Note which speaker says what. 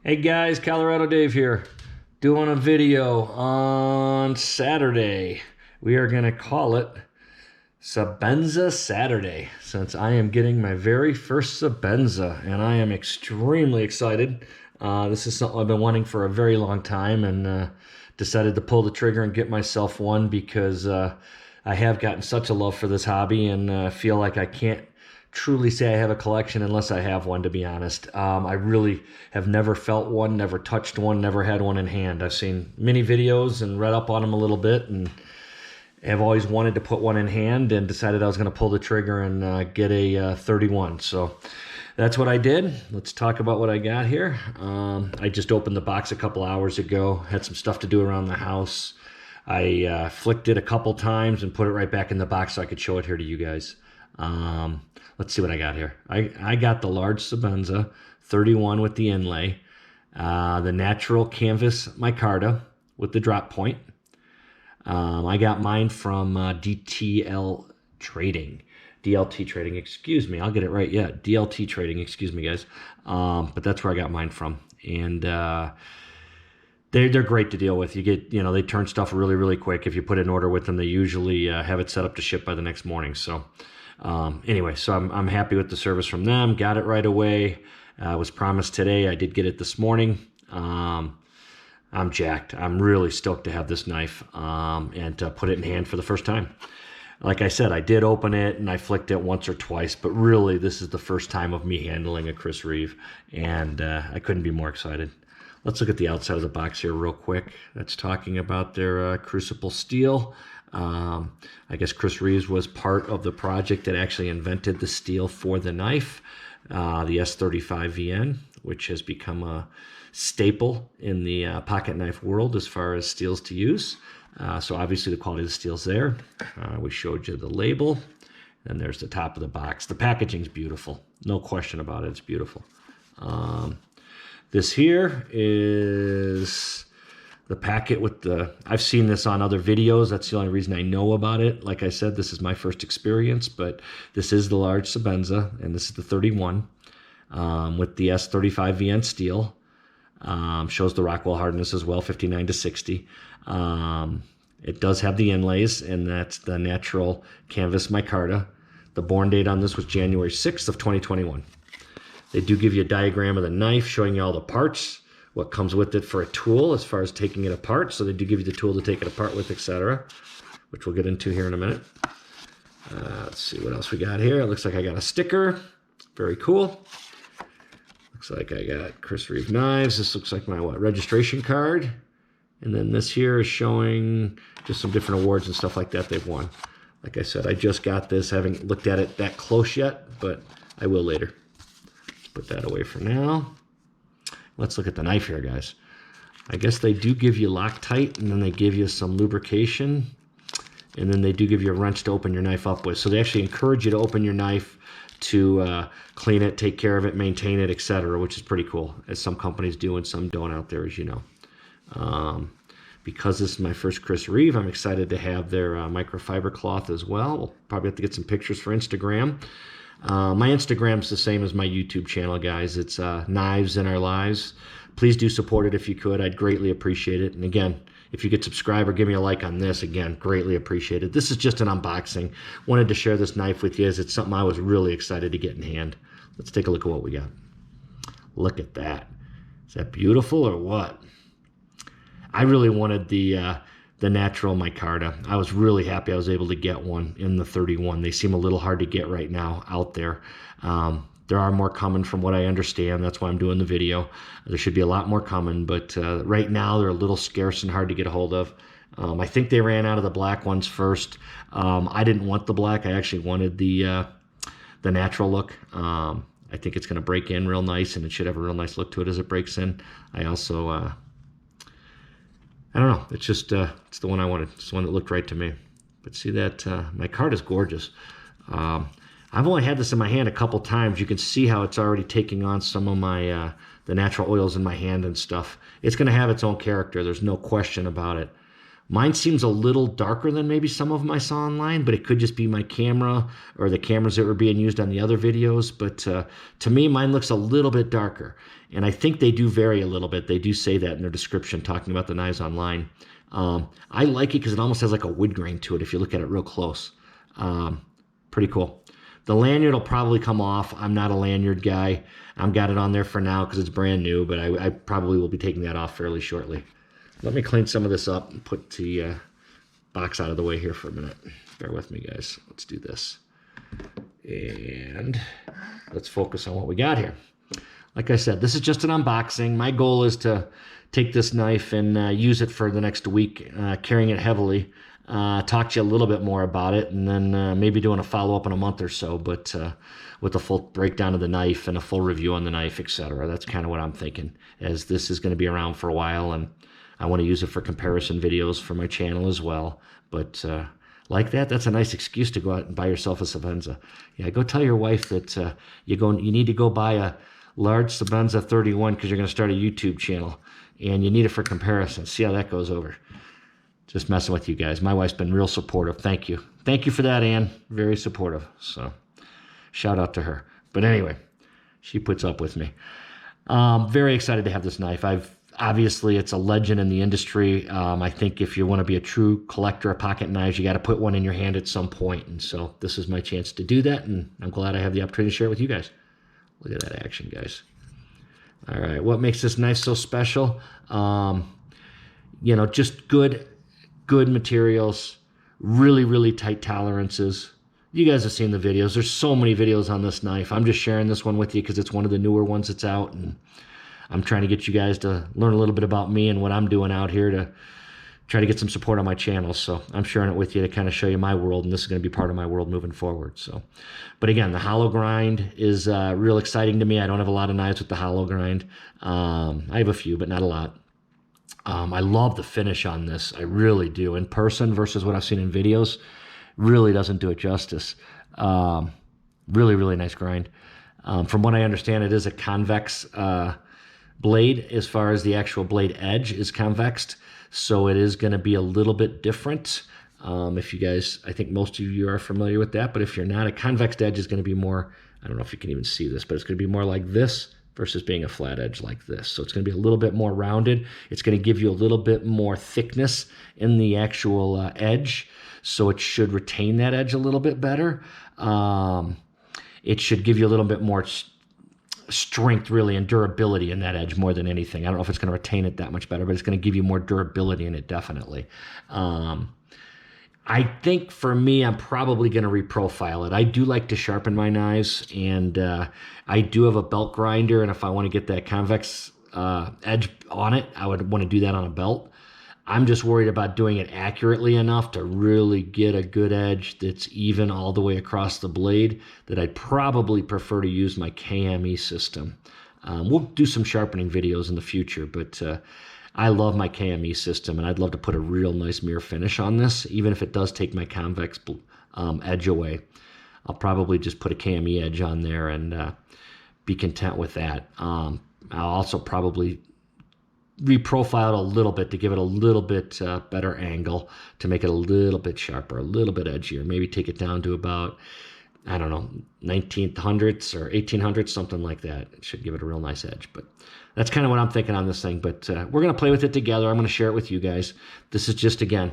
Speaker 1: Hey guys, Colorado Dave here, doing a video on Saturday. We are going to call it Sebenza Saturday, since I am getting my very first Sebenza, and I am extremely excited. This is something I've been wanting for a very long time, and decided to pull the trigger and get myself one because I have gotten such a love for this hobby, and feel like I can't truly say I have a collection unless I have one, to be honest. I really have never felt one, never touched one, never had one in hand. I've seen many videos and read up on them a little bit, and have always wanted to put one in hand, and decided I was going to pull the trigger and get a 31. So that's what I did. Let's talk about what I got here. I just opened the box a couple hours ago, had some stuff to do around the house. I flicked it a couple times and put it right back in the box so I could show it here to you guys. Let's see what I got here. I got the large Sebenza 31 with the inlay, the natural canvas micarta with the drop point. I got mine from DLT Trading, excuse me. I'll get it right. Yeah, DLT Trading, excuse me, guys. But that's where I got mine from. And they're great to deal with. You get, they turn stuff really, really quick. If you put an order with them, they usually have it set up to ship by the next morning. So anyway, so I'm happy with the service from them. Got it right away. Was promised today. I did get it this morning. I'm jacked. I'm really stoked to have this knife and to put it in hand for the first time. Like I said, I did open it and I flicked it once or twice, but really this is the first time of me handling a Chris Reeve, and I couldn't be more excited. Let's look at the outside of the box here real quick. That's talking about their crucible steel. I guess Chris Reeves was part of the project that actually invented the steel for the knife, the S35VN, which has become a staple in the pocket knife world as far as steels to use. So obviously the quality of the steel's there. We showed you the label, and there's the top of the box. The packaging's beautiful, no question about it. It's beautiful. This here is the packet with the, I've seen this on other videos. That's the only reason I know about it. Like I said, this is my first experience, but this is the large Sebenza, and this is the 31 with the S35VN steel. Shows the Rockwell hardness as well, 59 to 60. It does have the inlays, and that's the natural canvas micarta. The born date on this was January 6th of 2021. They do give you a diagram of the knife showing you all the parts, what comes with it for a tool as far as taking it apart. So they do give you the tool to take it apart with, etc., which we'll get into here in a minute. Let's see what else we got here. It looks like I got a sticker. Very cool. Looks like I got Chris Reeve Knives. This looks like my registration card. And then this here is showing just some different awards and stuff like that they've won. Like I said, I just got this. Haven't looked at it that close yet, but I will later. Put that away for now. Let's look at the knife here, guys. I guess they do give you Loctite, and then they give you some lubrication, and then they do give you a wrench to open your knife up with. So they actually encourage you to open your knife to clean it, take care of it, maintain it, etc., which is pretty cool, as some companies do and some don't out there, as you know. Because this is my first Chris Reeve, I'm excited to have their microfiber cloth as well. We'll probably have to get some pictures for Instagram. My Instagram's the same as my YouTube channel, guys. It's Knives in Our Lives. Please do support it if you could. I'd greatly appreciate it. And again, if you could subscribe or give me a like on this, again, greatly appreciate it. This is just an unboxing. Wanted to share this knife with you, as it's something I was really excited to get in hand. Let's take a look at what we got. Look at that. Is that beautiful or what? I really wanted the natural micarta. I was really happy I was able to get one in the 31. They seem a little hard to get right now out there. There are more coming from what I understand. That's why I'm doing the video. There should be a lot more coming, but right now they're a little scarce and hard to get a hold of. I think they ran out of the black ones first. I didn't want the black. I actually wanted the natural look. I think it's going to break in real nice, and it should have a real nice look to it as it breaks in. I also I don't know. It's just, it's the one I wanted. It's the one that looked right to me. But see that, my card is gorgeous. I've only had this in my hand a couple times. You can see how it's already taking on some of my, the natural oils in my hand and stuff. It's going to have its own character. There's no question about it. Mine seems a little darker than maybe some of them I saw online, but it could just be my camera or the cameras that were being used on the other videos. But to me, mine looks a little bit darker. And I think they do vary a little bit. They do say that in their description, talking about the knives online. I like it because it almost has like a wood grain to it if you look at it real close. Pretty cool. The lanyard will probably come off. I'm not a lanyard guy. I've got it on there for now because it's brand new, but I probably will be taking that off fairly shortly. Let me clean some of this up and put the box out of the way here for a minute. Bear with me, guys. Let's do this. And let's focus on what we got here. Like I said, this is just an unboxing. My goal is to take this knife and use it for the next week, carrying it heavily. Talk to you a little bit more about it, and then maybe doing a follow-up in a month or so, but with a full breakdown of the knife and a full review on the knife, etc. That's kind of what I'm thinking, as this is going to be around for a while, and I want to use it for comparison videos for my channel as well. But like that's a nice excuse to go out and buy yourself a Sebenza. Yeah, go tell your wife that you need to go buy a large Sebenza 31 because you're going to start a YouTube channel, and you need it for comparison. See how that goes over. Just messing with you guys. My wife's been real supportive. Thank you. Thank you for that, Ann. Very supportive. So shout out to her. But anyway, she puts up with me. Very excited to have this knife. Obviously, it's a legend in the industry. I think if you want to be a true collector of pocket knives, you got to put one in your hand at some point. And so this is my chance to do that, and I'm glad I have the opportunity to share it with you guys. Look at that action, guys. All right, what makes this knife so special? Just good materials, really, really tight tolerances. You guys have seen the videos. There's so many videos on this knife. I'm just sharing this one with you because it's one of the newer ones that's out, and I'm trying to get you guys to learn a little bit about me and what I'm doing out here to try to get some support on my channel. So I'm sharing it with you to kind of show you my world, and this is going to be part of my world moving forward. So, but again, the hollow grind is real exciting to me. I don't have a lot of knives with the hollow grind. I have a few, but not a lot. I love the finish on this. I really do. In person versus what I've seen in videos, really doesn't do it justice. Really, really nice grind. From what I understand, it is a convex blade as far as the actual blade edge is convexed. So it is going to be a little bit different. If you guys, I think most of you are familiar with that, but if you're not, a convex edge is going to be more, I don't know if you can even see this, but it's going to be more like this versus being a flat edge like this. So it's going to be a little bit more rounded. It's going to give you a little bit more thickness in the actual edge. So it should retain that edge a little bit better. It should give you a little bit more strength, really, and durability in that edge more than anything. I don't know if it's going to retain it that much better, but it's going to give you more durability in it, definitely. I think for me, I'm probably going to reprofile it. I do like to sharpen my knives, and I do have a belt grinder, and if I want to get that convex edge on it, I would want to do that on a belt. I'm just worried about doing it accurately enough to really get a good edge that's even all the way across the blade, that I'd probably prefer to use my KME system. We'll do some sharpening videos in the future, but I love my KME system, and I'd love to put a real nice mirror finish on this, even if it does take my convex edge away. I'll probably just put a KME edge on there and be content with that. I'll also probably reprofile it a little bit to give it a little bit better angle, to make it a little bit sharper, a little bit edgier. Maybe take it down to about, I don't know, 1900s or 1800s, something like that. It should give it a real nice edge. But that's kind of what I'm thinking on this thing. But we're going to play with it together. I'm going to share it with you guys. This is just, again,